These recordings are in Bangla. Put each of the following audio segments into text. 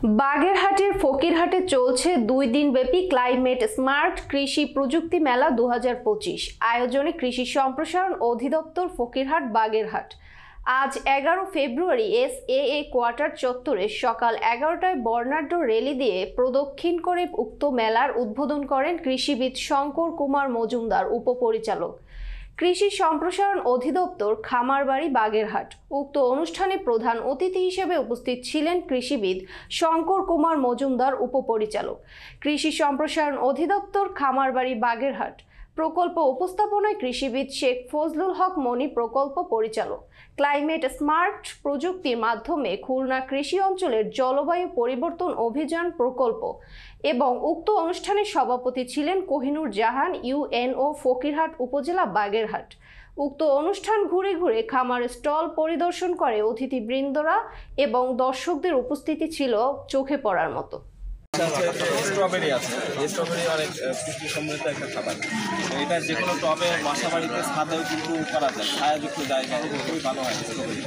বাগেরহাটের ফকিরহাটে চলছে 2 দিনব্যাপী ক্লাইমেট স্মার্ট কৃষি প্রযুক্তি মেলা 2025 আয়োজনে কৃষি সম্প্রসারণ অধিদপ্তর ফকিরহাট বাগেরহাট। আজ 11 ফেব্রুয়ারি SAA কোয়ার্টার চত্বরে সকাল 11টায় বর্ণাঢ্য র্যালি দিয়ে প্রদক্ষিণ করে উক্ত মেলার উদ্বোধন করেন কৃষিবিদ শঙ্কর কুমার মজুমদার, উপপরিচালক, কৃষি সম্প্রসারণ অধিদপ্তর, খামারবাড়ি, বাগেরহাট। উক্ত অনুষ্ঠানে প্রধান অতিথি হিসেবে উপস্থিত ছিলেন কৃষিবিদ শঙ্কর কুমার মজুমদার, উপপরিচালক, কৃষি সম্প্রসারণ অধিদপ্তর, খামারবাড়ি, বাগেরহাট। প্রকল্প উপস্থাপনায় কৃষিবিদ শেখ ফজলুল হক মনি, প্রকল্প পরিচালক। ক্লাইমেট স্মার্ট প্রযুক্তির মাধ্যমে খুলনা কৃষি অঞ্চলের জলবায়ু পরিবর্তন অভিযান প্রকল্প এবং উক্ত অনুষ্ঠানের সভাপতি ছিলেন কোহিনুর জাহান, UNO ফকিরহাট উপজেলা, বাগেরহাট। উক্ত অনুষ্ঠান ঘুরে ঘুরে খামার স্টল পরিদর্শন করে অতিথিবৃন্দরা এবং দর্শকদের উপস্থিতি ছিল চোখে পড়ার মতো। স্ট্রবেরি আছে, এই স্ট্রবেরি অনেক পুষ্টি সমৃদ্ধ একটা খাবার। এটা যে কোনো টবে বাসা বাড়িতে ছাদেও কিন্তু করা যায়, ছায়াযুক্ত জায়গায় খুবই ভালো হয় স্ট্রবেরি।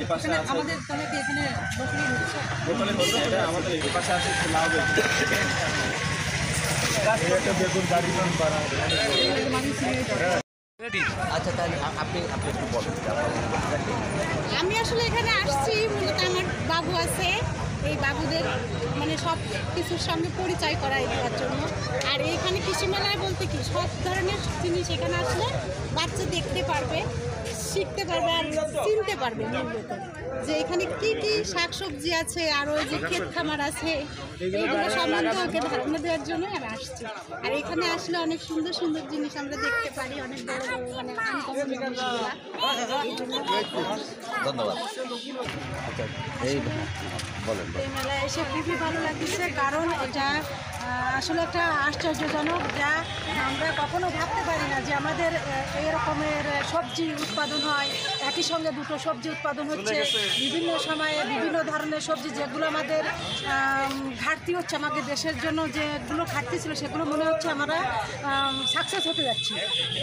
এপাশে আছে আমাদের এটা আমাদের এপাশে আছে লাউ বেগুন গাড়ি আচ্ছা, তাহলে আপনি একটু বলেন। আমি আসলে এখানে আসছি মূলত আমার বাবু আছে, এই বাবুদের মানে সব কিছুর সঙ্গে পরিচয় করাই দেওয়ার জন্য। আর এইখানে কৃষি মেলায় বলতে কি সব ধরনের জিনিস এখানে আসলে বাচ্চা দেখতে পারবে, শিখতে পারবে আর চিনতে পারবে মূলত যে এখানে কি কি শাকসবজি আছে আর ওই যে ক্ষেত খামার আছে, এইগুলো সম্বন্ধে ওকে ধারণা দেওয়ার জন্যই আমি আসছি। আর এখানে আসলে অনেক সুন্দর সুন্দর জিনিস আমরা দেখতে পারি, অনেক বড় বড় মানে ধন্যবাদ। এই বলেন। এই মেলায় এসে খুবই ভালো লাগছে, কারণ এটা আসলে একটা আশ্চর্যজনক, যা আমরা কখনো ভাবতে পারি না যে আমাদের এই রকমের সবজি উৎপাদন হয়, একই সঙ্গে দুটো সবজি উৎপাদন হচ্ছে বিভিন্ন সময়ে, বিভিন্ন ধরনের সবজি যেগুলো আমাদের ঘাটতি হচ্ছে, আমাদের দেশের জন্য যেগুলো ঘাটতি ছিল সেগুলো মনে হচ্ছে আমরা সাকসেস হতে যাচ্ছি,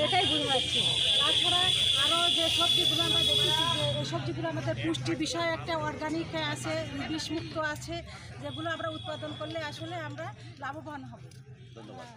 এটাই বুঝতে পারছি। তাছাড়া আরও যে সবজিগুলো আমরা দেখেছি যে এই সবজিগুলো আমাদের পুষ্টি বিষয় একটা অর্গানিক আছে, বিষমুক্ত আছে, যেগুলো আমরা উৎপাদন করলে আসলে আমরা লাভবান হব। ধন্যবাদ।